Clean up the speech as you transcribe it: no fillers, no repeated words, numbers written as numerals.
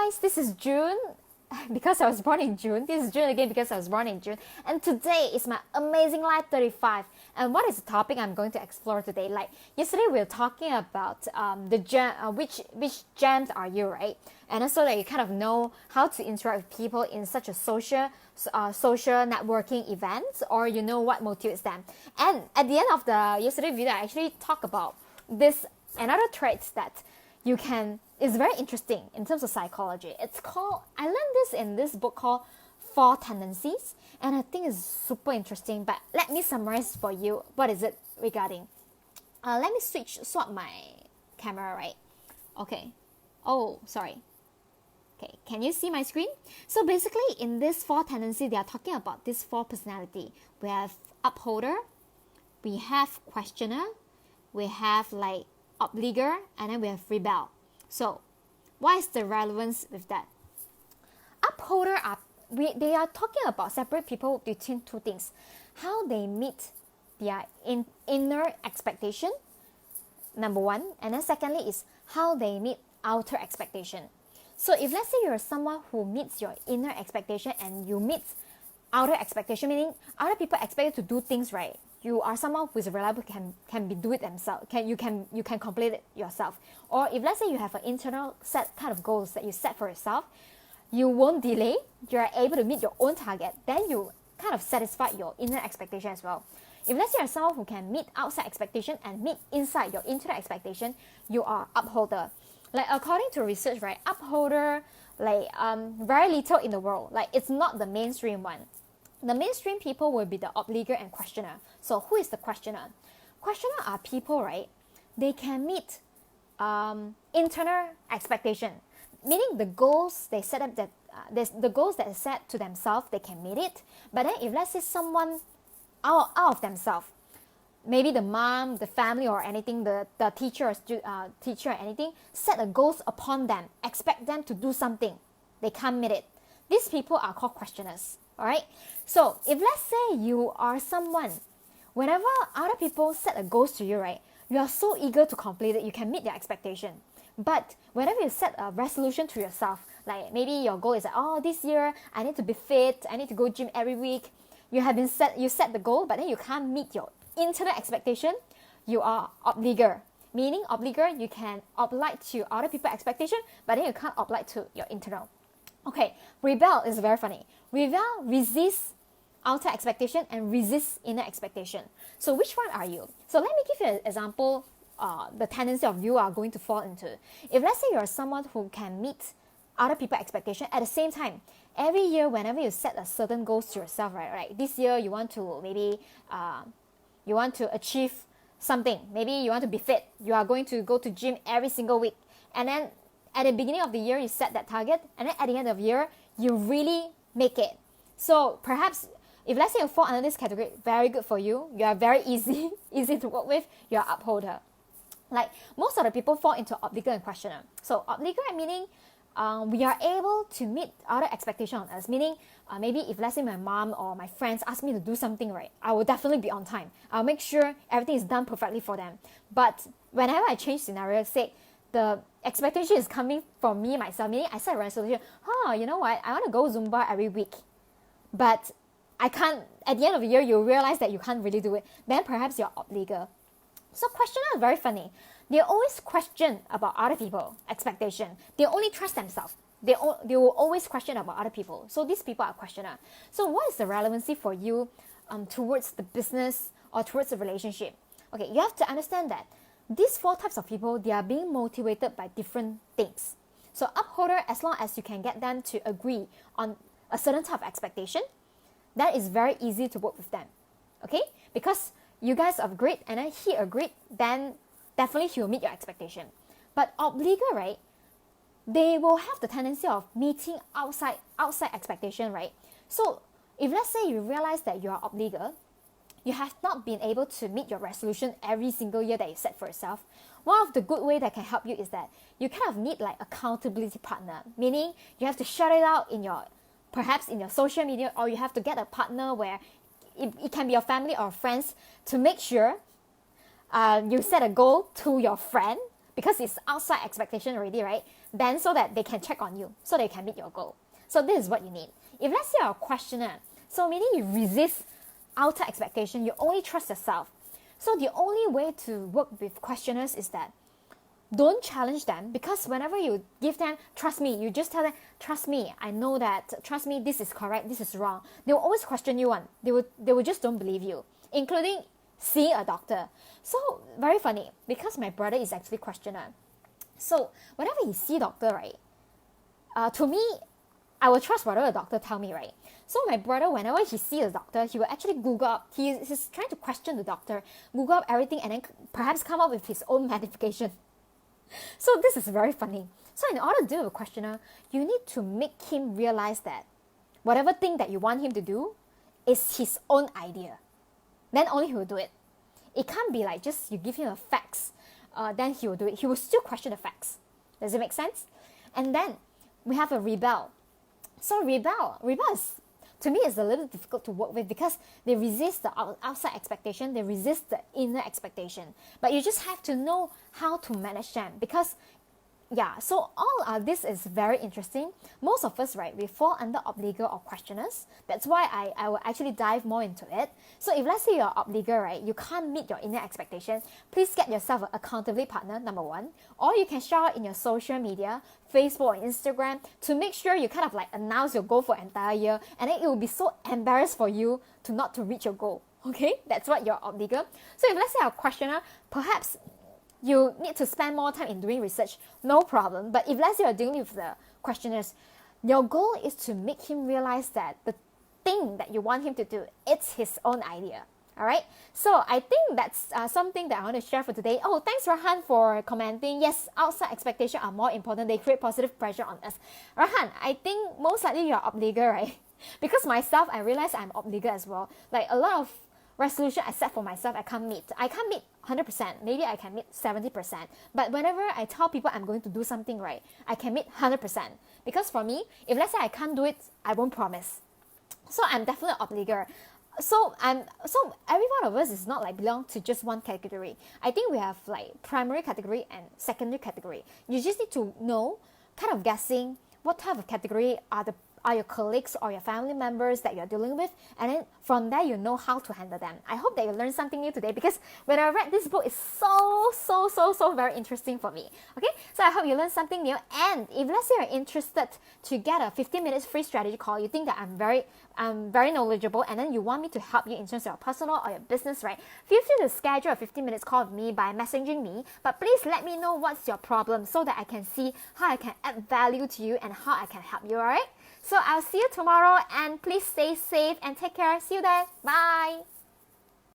guys, this is June because I was born in June. This is June again because I was born in June. And today is my Amazing Life 35. And what is the topic I'm going to explore today? Like yesterday we were talking about which gems are you, right? And also that you kind of know how to interact with people in such a social networking events, or you know what motivates them. And at the end of the yesterday video, I actually talk about this another traits that you can is very interesting in terms of psychology. It's called, I learned this in this book called 4 Tendencies, and I think it's super interesting, but let me summarize for you what is it regarding. Let me swap my camera, right? Okay. Oh, sorry. Okay, can you see my screen? So basically in this 4 tendency, they are talking about this 4 personality. We have upholder, we have questioner, we have like obliger, and then we have rebel. So what is the relevance with that? Upholder they are talking about separate people between 2 things. How they meet their inner expectation, number 1, and then secondly is how they meet outer expectation. So if let's say you're someone who meets your inner expectation and you meet outer expectation, meaning other people expect you to do things right, you are someone who is reliable, can do it themselves, you can complete it yourself. Or if let's say you have an internal set kind of goals that you set for yourself, you won't delay, you're able to meet your own target, then you kind of satisfy your inner expectation as well. If let's say you're someone who can meet outside expectation and meet inside your internal expectation, you are upholder. Like according to research, right, upholder, like very little in the world, like it's not the mainstream one. The mainstream people will be the obliger and questioner. So who is the questioner? Questioner are people, right? They can meet internal expectation, meaning the goals they set up that the goals that they set to themselves, they can meet it. But then if let's say someone out of themselves, maybe the mom, the family, or anything, the teacher or anything, set a goals upon them, expect them to do something, they can't meet it. These people are called questioners. Alright, so if let's say you are someone, whenever other people set a goals to you, right, you are so eager to complete it, you can meet their expectation. But whenever you set a resolution to yourself, like maybe your goal is like, oh, this year I need to be fit, I need to go gym every week. You set the goal, but then you can't meet your internal expectation. You are obliger, meaning obliger, you can oblige to other people's expectation, but then you can't oblige to your internal. Okay, rebel is very funny. Rebel resists outer expectation and resists inner expectation. So which one are you? So let me give you an example, the tendency of you are going to fall into. If let's say you're someone who can meet other people's expectation at the same time, every year whenever you set a certain goals to yourself, right, this year you want to maybe you want to achieve something. Maybe you want to be fit. You are going to go to gym every single week. And then at the beginning of the year, you set that target. And then at the end of the year, you really make it. So perhaps if let's say you fall under this category, very good for you. You are very easy to work with. You are upholder. Like most of the people fall into obliger and questioner. So obliger meaning we are able to meet other expectations on us. Meaning maybe if let's say my mom or my friends ask me to do something, right, I will definitely be on time. I'll make sure everything is done perfectly for them. But whenever I change scenario, say the expectation is coming from me myself, meaning I set a resolution, you know what, I want to go Zumba every week, but I can't, at the end of the year you realize that you can't really do it, then perhaps you're obliger. So questioner is very funny. They always question about other people expectation. They only trust themselves. They will always question about other people. So these people are questioner. So what is the relevancy for you towards the business or towards the relationship? Okay, you have to understand that these 4 types of people, they are being motivated by different things. So upholder, as long as you can get them to agree on a certain type of expectation, that is very easy to work with them. Okay? Because you guys agreed and then he agreed, then definitely he will meet your expectation. But obliger, right, they will have the tendency of meeting outside expectation, right? So if let's say you realize that you are obliger, you have not been able to meet your resolution every single year that you set for yourself, one of the good way that can help you is that you kind of need like accountability partner, meaning you have to shout it out perhaps in your social media, or you have to get a partner where it can be your family or friends to make sure you set a goal to your friend, because it's outside expectation already, right? Then so that they can check on you, so they can meet your goal. So this is what you need. If let's say you're a questioner, so meaning you resist outer expectation, you only trust yourself. So the only way to work with questioners is that don't challenge them, because whenever you give them, trust me, you just tell them, trust me, I know that, trust me, this is correct, this is wrong. They will always question you. They will just don't believe you, including seeing a doctor. So very funny, because my brother is actually questioner. So whenever he see doctor, right, to me, I will trust whatever the doctor tell me, right? So my brother, whenever he sees a doctor, he will actually Google up. He's trying to question the doctor, Google up everything, and then perhaps come up with his own medication. So this is very funny. So in order to deal with a questioner, you need to make him realize that whatever thing that you want him to do is his own idea. Then only he will do it. It can't be like just you give him a facts, then he will do it. He will still question the facts. Does it make sense? And then we have a rebel. So rebel is, to me, is a little difficult to work with, because they resist the outside expectation, they resist the inner expectation. But you just have to know how to manage them, because so all this is very interesting. Most of us, right, we fall under obliger or questioners. That's why I will actually dive more into it. So if let's say you're obliger, right, you can't meet your inner expectation, please get yourself an accountability partner, number one. Or you can show it in your social media, Facebook or Instagram, to make sure you kind of like announce your goal for an entire year, and then it will be so embarrassed for you to not to reach your goal. Okay, that's what you're obliger. So if let's say a questioner, perhaps you need to spend more time in doing research, no problem. But if let's say you're dealing with the questioners, your goal is to make him realize that the thing that you want him to do, it's his own idea. All right, so I think that's something that I want to share for today. Oh, thanks Rahan for commenting. Yes, outside expectations are more important. They create positive pressure on us. Rahan, I think most likely you're obliger, right? Because myself, I realize I'm obliger as well. Like a lot of resolution I set for myself, I can't meet 100%. Maybe I can meet 70%. But whenever I tell people I'm going to do something, right, I can meet 100%. Because for me, if let's say I can't do it, I won't promise. So I'm definitely obliger. So every one of us is not like belong to just one category. I think we have like primary category and secondary category. You just need to know, kind of guessing what type of category are your colleagues or your family members that you're dealing with, and then from there you know how to handle them. I hope that you learned something new today, because when I read this book, it's so very interesting for me. Okay, so I hope you learned something new. And if let's say you're interested to get a 15 minutes free strategy call, you think that I'm very knowledgeable, and then you want me to help you in terms of your personal or your business, right? Feel free to schedule a 15 minutes call with me by messaging me, but please let me know what's your problem so that I can see how I can add value to you and how I can help you. All right, so I'll see you tomorrow, and please stay safe and take care. See you then. Bye.